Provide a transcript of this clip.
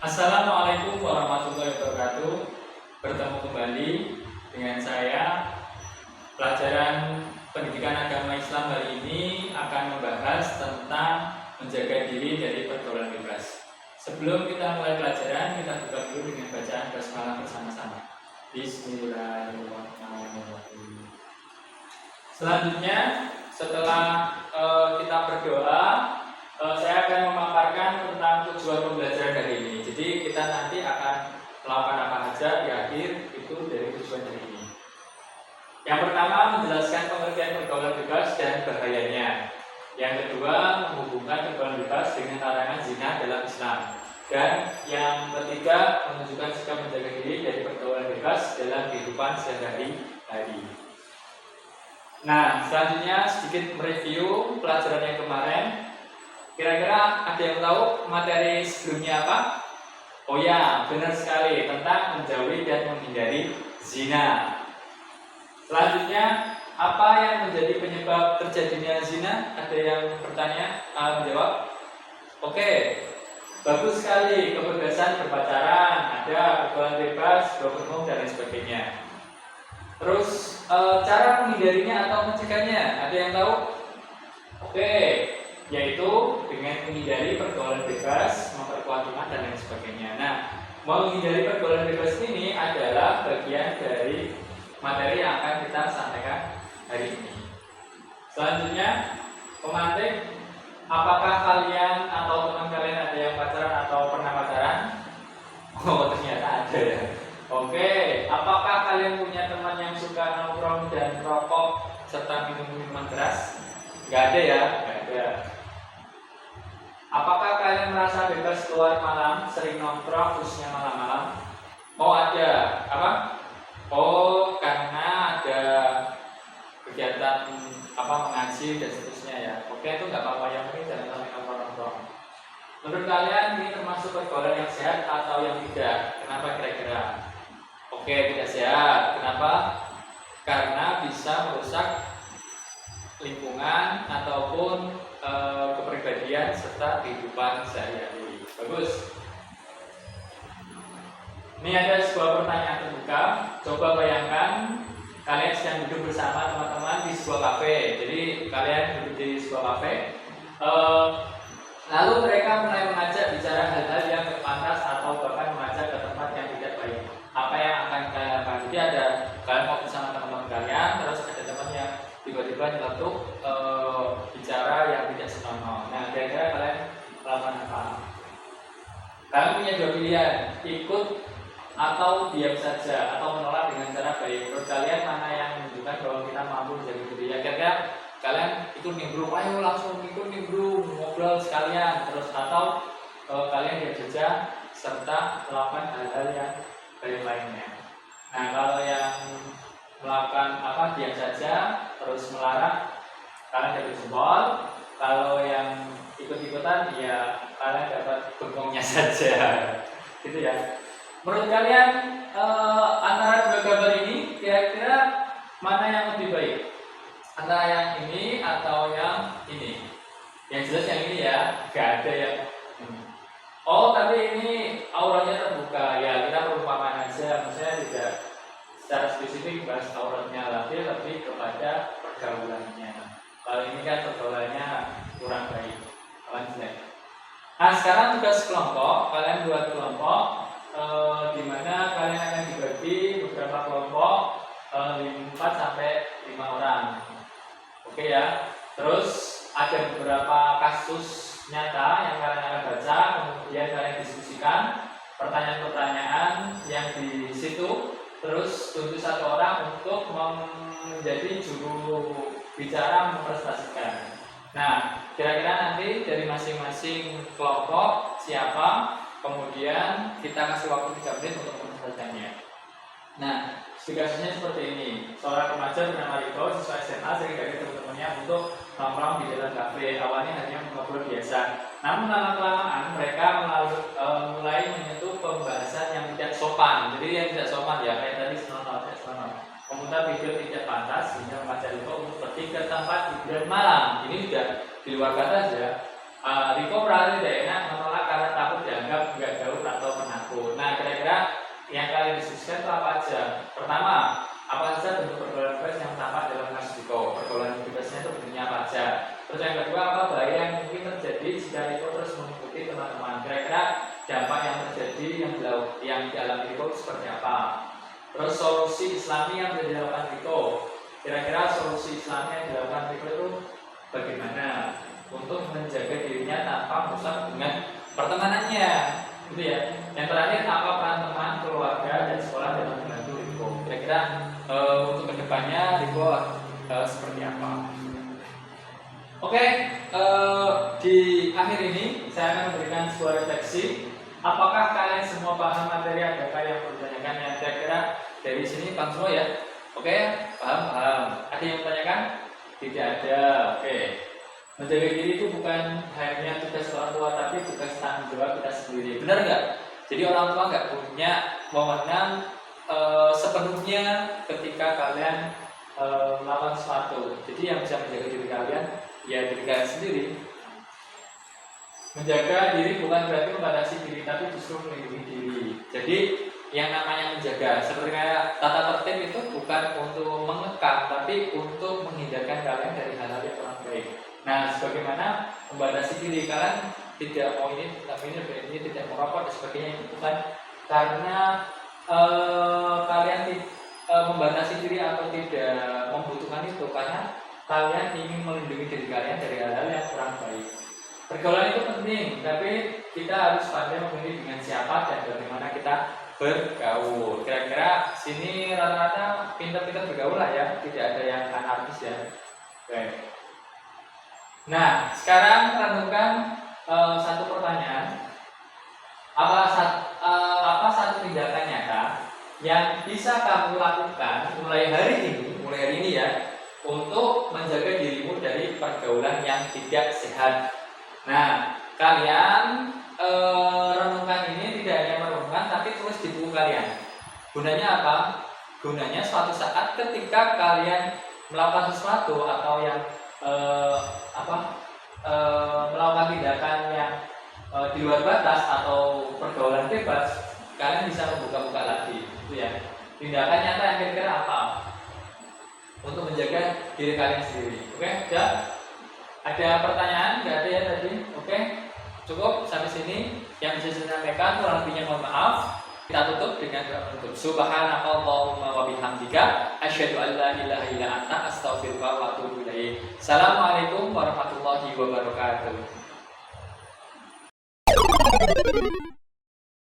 Assalamualaikum warahmatullahi wabarakatuh. Bertemu kembali dengan saya. Pelajaran pendidikan agama Islam hari ini akan membahas tentang menjaga diri dari pergaulan bebas. Sebelum kita mulai pelajaran, kita buka dulu dengan bacaan basmalah bersama-sama. Bismillahirrahmanirrahim. Selanjutnya, setelah kita berdoa, saya akan memaparkan tentang tujuan pembelajaran hari ini. Jadi kita nanti akan melakukan apa saja di akhir itu dari tujuan hari ini. Yang pertama, menjelaskan pengertian pergaulan bebas dan bahayanya. Yang kedua, menghubungkan pergaulan bebas dengan larangan zina dalam Islam. Dan yang ketiga, menunjukkan sikap menjaga diri dari pergaulan bebas dalam kehidupan sehari-hari. Nah, selanjutnya sedikit mereview pelajaran yang kemarin. Kira-kira ada yang tahu materi sebelumnya apa? Oh ya, benar sekali, tentang menjauhi dan menghindari zina. Selanjutnya, apa yang menjadi penyebab terjadinya zina? Ada yang bertanya, menjawab? Oke, bagus sekali, kebebasan berpacaran, ada pergaulan bebas, berumum dan lain sebagainya. Terus, cara menghindarinya atau mencegahnya, ada yang tahu? Oke, yaitu dengan menghindari pergaulan bebas, memperkuat iman dan lain sebagainya. Nah, menghindari pergaulan bebas ini adalah bagian dari materi yang akan kita sampaikan hari ini. Selanjutnya, pemantik, apakah kalian atau teman kalian ada yang pacaran atau pernah pacaran? Oh, ternyata ada ya. Oke, apakah kalian punya teman yang suka nongkrong dan merokok serta minum minuman keras? Gak ada ya, gak ada. Apakah kalian merasa bebas keluar malam, sering nongkrong khususnya malam-malam? Oh ada, apa? Oh karena ada kegiatan mengaji dan seterusnya ya. Oke, itu nggak apa-apa, yang penting jangan sampai nongkrong. Menurut kalian ini termasuk pergaulan yang sehat atau yang tidak? Kenapa kira-kira? Oke, tidak sehat. Kenapa? Karena bisa merusak lingkungan ataupun kepribadian serta kehidupan sehari-hari. Bagus. Ini ada sebuah pertanyaan terbuka. Coba bayangkan kalian sedang duduk bersama teman-teman di sebuah kafe. Jadi kalian duduk di sebuah kafe. Lalu mereka mulai mengajak bicara hal-hal yang tidak pantas atau bahkan mengajak ke tempat yang tidak baik. Apa yang akan kalian lakukan? Jadi ada kalian mau bersama teman-teman kalian, terus ada teman yang tiba-tiba nyeletuk bicara yang tidak senonoh. Nah, kira-kira kalian melakukan apa? Kalian punya dua pilihan, ikut atau diam saja atau menolak dengan cara baik. Menurut kalian mana yang menunjukkan bahwa kita mampu menjaga diri? Ya, kira-kira kalian ikut nimbrung, ayo langsung ikut nimbrung, ngobrol sekalian, terus atau kalian diam saja serta melakukan hal-hal yang baik lainnya. Nah, kalau yang melakukan diam saja terus melarang, kalian dapat jempol. Kalau yang ikut-ikutan ya kalian dapat bengongnya saja. Gitu ya. Menurut kalian antara dua gambar ini kira-kira mana yang lebih baik? Antara yang ini atau yang ini? Yang jelas yang ini ya, gak ada yang oh tapi ini auranya terbuka ya, kita perumpamaan aja, maksudnya tidak secara spesifik bahas auratnya, lebih kepada pergaulannya. Kalau ini kan pergaulannya kurang baik, jelek. Nah, sekarang tugas kelompok, kalian buat kelompok di mana kalian akan dibagi beberapa kelompok 4 sampai 5 orang. Oke ya. Terus ada beberapa kasus nyata yang kalian akan baca, kemudian kalian diskusikan pertanyaan-pertanyaan yang di situ. Terus tuntut satu orang untuk menjadi juru bicara mempresentasikan. Nah, kira-kira nanti dari masing-masing kelompok siapa, kemudian kita kasih waktu 3 menit untuk mempresentasikannya. Nah, kasusnya seperti ini. Seorang remaja bernama Riko, siswa SMA, sering dari teman-temannya untuk nongkrong di dalam kafe. Awalnya hanya ngobrol biasa. Namun lama-kelamaan mereka mulai menyentuh pembahasan yang tidak sopan. Jadi yang tidak sopan ya, kayak tadi senonoh. Memutar video tidak pantas sehingga remaja Riko untuk pergi ke tempat hiburan malam. Ini sudah di luar batas ya. Riko merasa tidak enak menolak karena takut dianggap nggak gaul atau Pertama, apa saja bentuk pergaulan bebas yang tampak dalam kasus Riko? Pergaulan bebasnya itu bentuknya apa saja? Terus yang kedua, apa bahaya yang mungkin terjadi jika Riko terus mengikuti teman-teman? Kira-kira dampak yang terjadi yang dialami Riko seperti apa? Terus solusi Islami yang bisa dilakukan Riko, kira-kira solusi Islami yang dilakukan Riko itu bagaimana untuk menjaga dirinya tanpa merusak dengan pertemanannya, gitu ya. Yang terakhir, apa peran teman, keluarga, dan sekolah dalam membantu Riko? Kira-kira untuk kedepannya Riko seperti apa? Oke, di akhir ini saya akan memberikan sebuah refleksi. Apakah kalian semua paham materi adakah yang perlu ditanyakan? Yang kira-kira dari sini paham semua ya? Oke, paham. Ada yang bertanyakan? Tidak ada. Oke. Menjaga diri itu bukan hanya tugas orang tua, tapi tugas tanggung jawab kita sendiri. Benar nggak? Jadi orang tua nggak punya wewenang sepenuhnya ketika kalian melakukan sesuatu. Jadi yang bisa menjaga diri kalian, ya diri kalian sendiri. Menjaga diri bukan berarti membatasi diri, tapi justru melindungi diri. Jadi yang namanya menjaga, seperti kayak tata tertib itu bukan untuk mengekang, tapi untuk menghindarkan kalian dari hal-hal yang kurang baik. Nah, sebagaimana membatasi diri kalian tidak mau ini, tapi ini tidak mau rokok dan sebagainya, itu bukan karena kalian membatasi diri atau tidak membutuhkan itu, karena kalian ingin melindungi diri kalian dari hal-hal yang kurang baik. Pergaulan itu penting, tapi kita harus pandai memilih dengan siapa dan bagaimana kita bergaul. Kira-kira sini rata-rata pintar-pintar bergaul lah ya, tidak ada yang anarkis ya. Oke. Nah, sekarang renungkan satu pertanyaan. Apa satu tindakan nyata yang bisa kamu lakukan mulai hari ini ya, untuk menjaga dirimu dari pergaulan yang tidak sehat? Nah, kalian renungkan ini, tidak hanya merenungkan, tapi tulis di buku kalian. Gunanya apa? Gunanya suatu saat ketika kalian melakukan sesuatu atau yang melakukan tindakan yang di luar batas atau pergaulan bebas, kalian bisa membuka-buka lagi, itu ya. Tindakan nyata yang kira-kira apa untuk menjaga diri kalian sendiri? Oke, ya. Ada pertanyaan? Nggak ada ya tadi? Oke, cukup sampai sini yang bisa saya sampaikan. Kurang lebihnya mohon maaf. Kita tutup dengan doa penutup. Subhanakallahumma wa bihamdika asyhadu an la ilaha illa anta astaghfiruka wa atubu ilaik. Assalamualaikum warahmatullahi wabarakatuh.